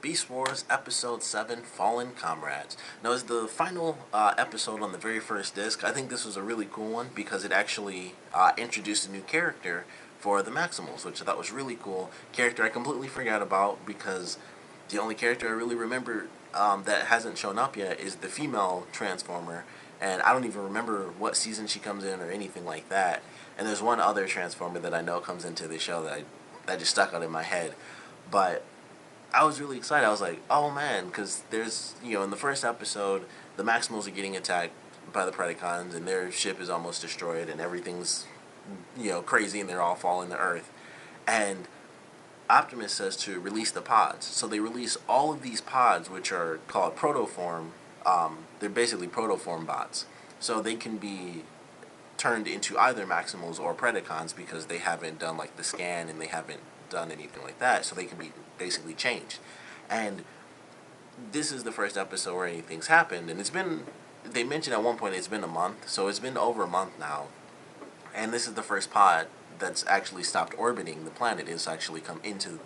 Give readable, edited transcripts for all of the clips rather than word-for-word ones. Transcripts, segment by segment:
Beast Wars Episode 7 Fallen Comrades. Now, as the final episode on the very first disc, I think this was a really cool one because it actually introduced a new character for the Maximals, which I thought was really cool. Character I completely forgot about because the only character I really remember that hasn't shown up yet is the female Transformer, and I don't even remember what season she comes in or anything like that. And there's one other Transformer that I know comes into the show that just stuck out in my head. But I was really excited. I was like, oh man, because there's, in the first episode, the Maximals are getting attacked by the Predacons, and their ship is almost destroyed, and everything's, crazy, and they're all falling to Earth. And Optimus says to release the pods. So they release all of these pods, which are called proto-form. They're basically proto-form bots. So they can be turned into either Maximals or Predacons because they haven't done like the scan and they haven't done anything like that. So they can be basically changed. And this is the first episode where anything's happened. And they mentioned at one point it's been a month. So it's been over a month now. And this is the first pod that's actually stopped orbiting the planet. It's actually come into,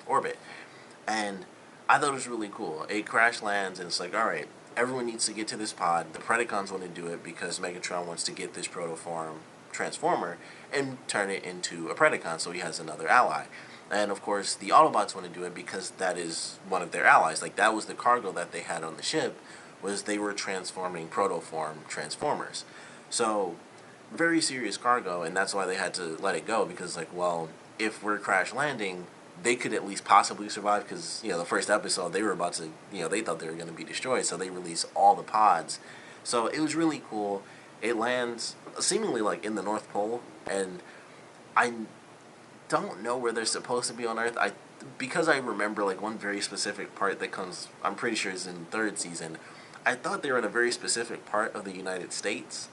orbit. And I thought it was really cool. It crash lands and it's like, alright, everyone needs to get to this pod. The Predacons want to do it because Megatron wants to get this proto-form Transformer and turn it into a Predacon so he has another ally. And of course, the Autobots want to do it because that is one of their allies. Like, that was the cargo that they had on the ship, was they were transforming proto-form Transformers. So, very serious cargo, and that's why they had to let it go, because, like, well, if we're crash landing, they could at least possibly survive, because, the first episode, they were about to, they thought they were going to be destroyed, so they released all the pods. So, it was really cool. It lands seemingly, like, in the North Pole, and I don't know where they're supposed to be on Earth. Because I remember, like, one very specific part that comes, I'm pretty sure is in third season, I thought they were in a very specific part of the United States,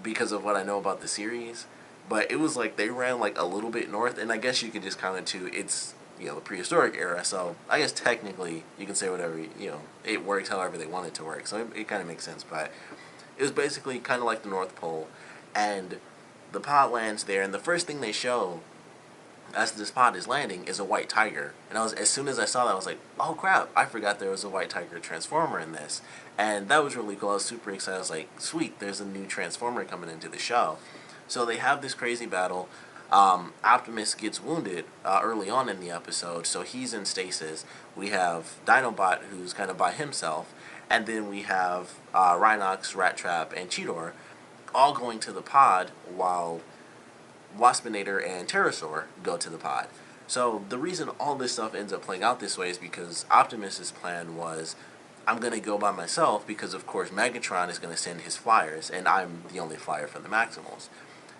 because of what I know about the series, but it was like they ran like a little bit north, and I guess you could just count it to it's the prehistoric era. So I guess technically you can say whatever it works however they want it to work. So it kind of makes sense, but it was basically kind of like the North Pole, and the pod lands there, and the first thing they show as this pod is landing is a white tiger. And as soon as I saw that, I was like, oh crap, I forgot there was a white tiger Transformer in this. And that was really cool. I was super excited. I was like, sweet, there's a new Transformer coming into the show. So they have this crazy battle. Optimus gets wounded early on in the episode, so he's in stasis. We have Dinobot, who's kind of by himself. And then we have Rhinox, Rat Trap, and Cheetor all going to the pod while Waspinator and Pterosaur go to the pod. So the reason all this stuff ends up playing out this way is because Optimus's plan was, I'm going to go by myself because, of course, Megatron is going to send his flyers, and I'm the only flyer for the Maximals.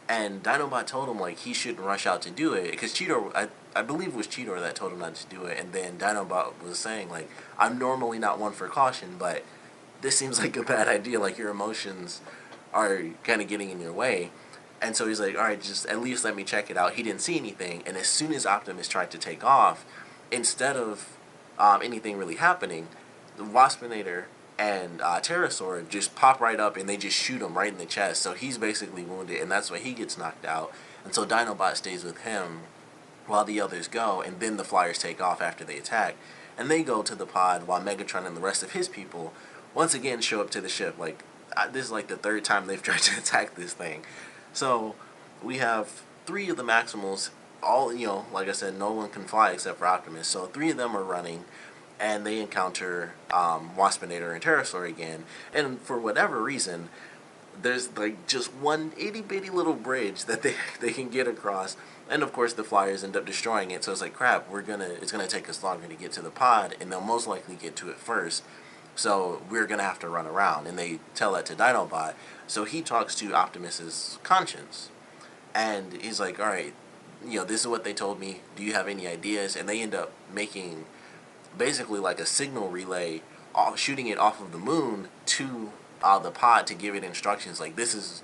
And Dinobot told him, like, he shouldn't rush out to do it, because Cheetor, I believe it was Cheetor that told him not to do it, and then Dinobot was saying, like, I'm normally not one for caution, but this seems like a bad idea, like, your emotions are kind of getting in your way. And so he's like, alright, just at least let me check it out. He didn't see anything, and as soon as Optimus tried to take off, instead of anything really happening, the Waspinator and Pterosaur just pop right up and they just shoot him right in the chest. So he's basically wounded, and that's why he gets knocked out. And so Dinobot stays with him while the others go, and then the Flyers take off after they attack. And they go to the pod while Megatron and the rest of his people once again show up to the ship. Like, this is like the third time they've tried to attack this thing. So we have three of the Maximals, all, like I said, no one can fly except for Optimus. So three of them are running, and they encounter Waspinator and Pterosaur again. And for whatever reason, there's like just one itty bitty little bridge that they can get across. And of course the Flyers end up destroying it. So it's like, crap, it's gonna take us longer to get to the pod, and they'll most likely get to it first. So we're gonna have to run around, and they tell that to Dinobot. So he talks to Optimus's conscience, and he's like, all right, this is what they told me. Do you have any ideas? And they end up making basically like a signal relay, shooting it off of the moon to the pod to give it instructions. Like, this is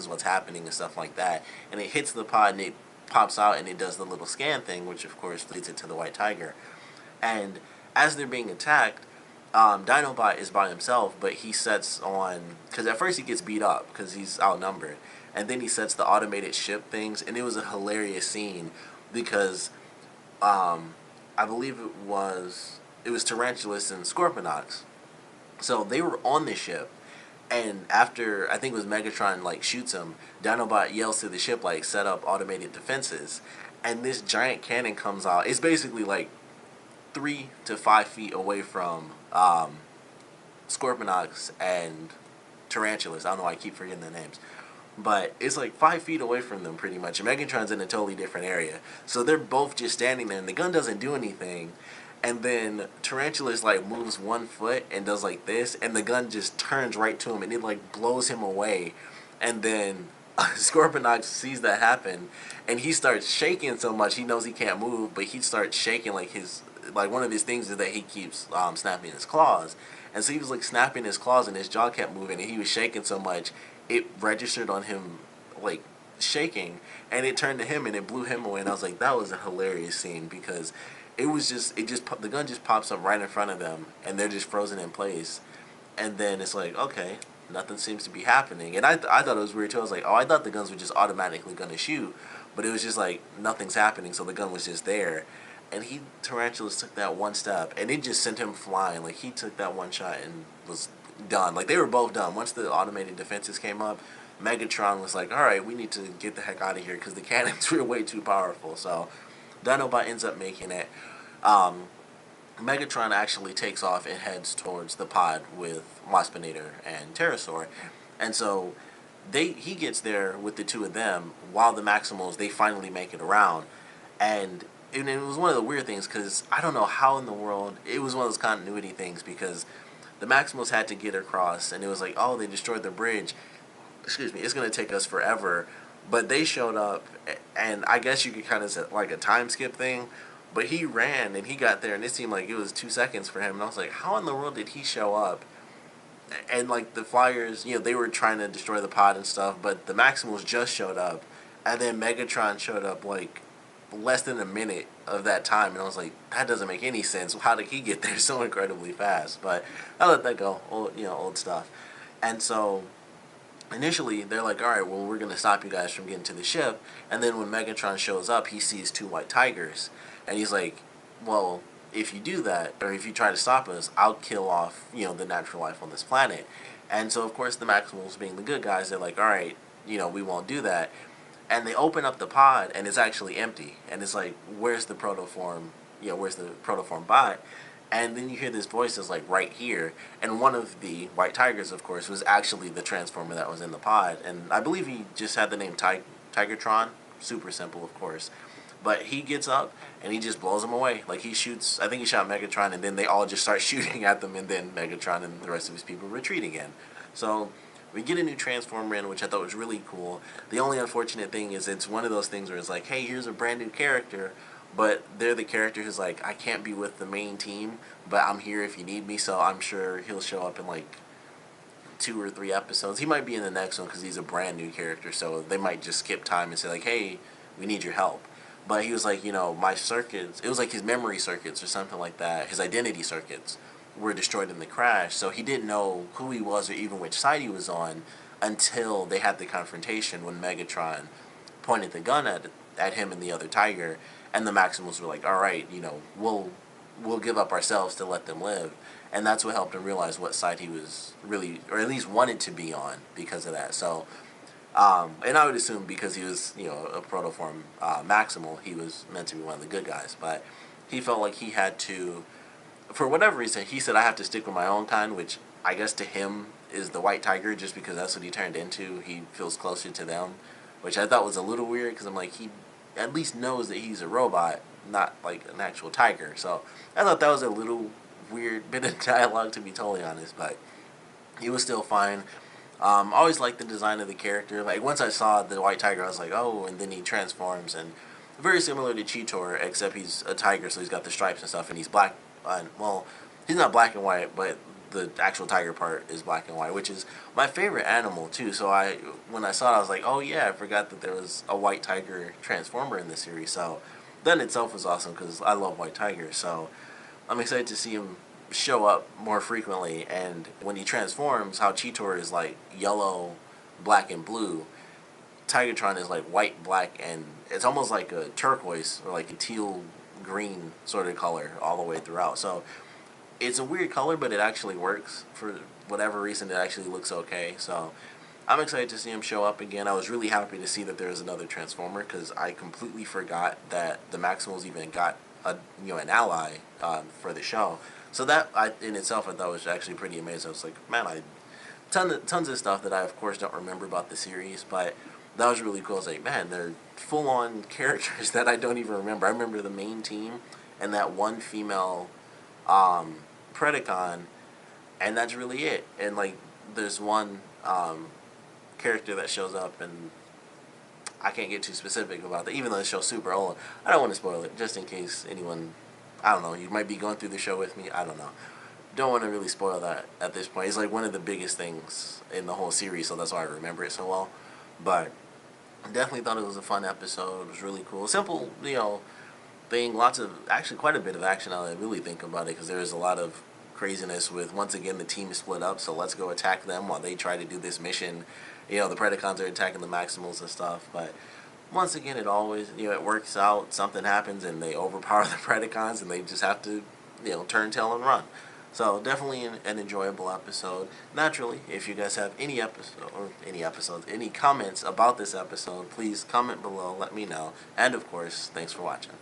what's happening and stuff like that. And it hits the pod and it pops out and it does the little scan thing, which of course leads it to the white tiger. And as they're being attacked, Dinobot is by himself, but he sets on, because at first he gets beat up because he's outnumbered, and then he sets the automated ship things, and it was a hilarious scene because I believe it was Tarantulas and Scorponok. So they were on the ship, and after I think it was Megatron like shoots him, Dinobot yells to the ship like set up automated defenses, and this giant cannon comes out. It's basically like 3 to 5 feet away from Scorponok and Tarantulas. I don't know why I keep forgetting their names. But it's like 5 feet away from them pretty much. And Megatron's in a totally different area. So they're both just standing there and the gun doesn't do anything. And then Tarantulas like moves 1 foot and does like this, and the gun just turns right to him and it like blows him away. And then Scorponok sees that happen and he starts shaking so much he knows he can't move, but he starts shaking like one of his things is that he keeps snapping his claws. And so he was like snapping his claws and his jaw kept moving and he was shaking so much it registered on him like shaking, and it turned to him and it blew him away. And I was like, that was a hilarious scene because the gun just pops up right in front of them and they're just frozen in place. And then it's like, okay, nothing seems to be happening. And I thought it was weird too. I was like, oh, I thought the guns were just automatically gonna shoot, but it was just like nothing's happening, so the gun was just there. And Tarantulas took that one step and it just sent him flying. Like he took that one shot and was done. Like they were both done. Once the automated defenses came up, Megatron was like, all right, we need to get the heck out of here because the cannons were way too powerful. So Dinobot ends up making it. Um, Megatron actually takes off and heads towards the pod with Waspinator and Pterosaur. And so he gets there with the two of them while the Maximals, they finally make it around. And it was one of the weird things because I don't know how in the world, it was one of those continuity things because the Maximals had to get across and it was like, oh, they destroyed the bridge. Excuse me, it's going to take us forever. But they showed up, and I guess you could kind of say like a time skip thing. But he ran and he got there, and it seemed like it was 2 seconds for him. And I was like, how in the world did he show up? And like the Flyers, they were trying to destroy the pod and stuff, but the Maximals just showed up, and then Megatron showed up like less than a minute of that time, and I was like, that doesn't make any sense. How did he get there so incredibly fast? But I let that go, old stuff. And so initially they're like, all right, well, we're going to stop you guys from getting to the ship. And then when Megatron shows up, he sees two white tigers. And he's like, well, if you do that, or if you try to stop us, I'll kill off, the natural life on this planet. And so, of course, the Maximals, being the good guys, they're like, all right, we won't do that. And they open up the pod, and it's actually empty. And it's like, where's the proto-form, where's the proto-form bot? And then you hear this voice that's like right here. And one of the white tigers, of course, was actually the transformer that was in the pod. And I believe he just had the name Tigertron. Super simple, of course. But he gets up and he just blows them away. Like he shoots, I think he shot Megatron, and then they all just start shooting at them, and then Megatron and the rest of his people retreat again. So we get a new Transformer in, which I thought was really cool. The only unfortunate thing is it's one of those things where it's like, hey, here's a brand new character, but they're the character who's like, I can't be with the main team, but I'm here if you need me, so I'm sure he'll show up in like 2 or 3 episodes. He might be in the next one because he's a brand new character, so they might just skip time and say like, hey, we need your help. But he was like, my circuits, it was like his memory circuits or something like that, his identity circuits were destroyed in the crash, so he didn't know who he was or even which side he was on until they had the confrontation when Megatron pointed the gun at him and the other tiger, and the Maximals were like, all right, we'll give up ourselves to let them live. And that's what helped him realize what side he was really, or at least wanted to be on because of that. So and I would assume because he was, a protoform Maximal, he was meant to be one of the good guys. But he felt like he had to, for whatever reason, he said, I have to stick with my own kind, which I guess to him is the white tiger, just because that's what he turned into. He feels closer to them, which I thought was a little weird, because I'm like, he at least knows that he's a robot, not like an actual tiger. So I thought that was a little weird bit of dialogue, to be totally honest, but he was still fine. I always liked the design of the character. Like, once I saw the white tiger, I was like, oh, and then he transforms, and very similar to Cheetor, except he's a tiger, so he's got the stripes and stuff, and he's black. Well, he's not black and white, but the actual tiger part is black and white, which is my favorite animal, too. So when I saw it, I was like, oh, yeah, I forgot that there was a white tiger transformer in the series. So that in itself was awesome, because I love white tigers. So I'm excited to see him show up more frequently, and when he transforms, how Cheetor is like yellow, black, and blue, Tigertron is like white, black, and it's almost like a turquoise or like a teal green sort of color all the way throughout. So it's a weird color, but it actually works. For whatever reason, it actually looks okay. So I'm excited to see him show up again. I was really happy to see that there was another Transformer, because I completely forgot that the Maximals even got an ally for the show. So that in itself I thought was actually pretty amazing. I was like, man, tons of stuff that I of course don't remember about the series, but that was really cool. I was like, man, they're full on characters that I don't even remember. I remember the main team and that one female Predacon, and that's really it. And like, there's one character that shows up, and I can't get too specific about that, even though the show's super old. I don't want to spoil it, just in case anyone, I don't know, you might be going through the show with me, I don't know. Don't want to really spoil that at this point. It's like one of the biggest things in the whole series, so that's why I remember it so well. But definitely thought it was a fun episode. It was really cool. Simple, thing. Lots of, actually quite a bit of action now that I really think about it, because there is a lot of craziness with, once again, the team is split up, so let's go attack them while they try to do this mission. The Predacons are attacking the Maximals and stuff, but once again, it always, it works out. Something happens and they overpower the Predacons, and they just have to, turn tail and run. So definitely an enjoyable episode. Naturally, if you guys have any comments about this episode, please comment below, let me know. And of course, thanks for watching.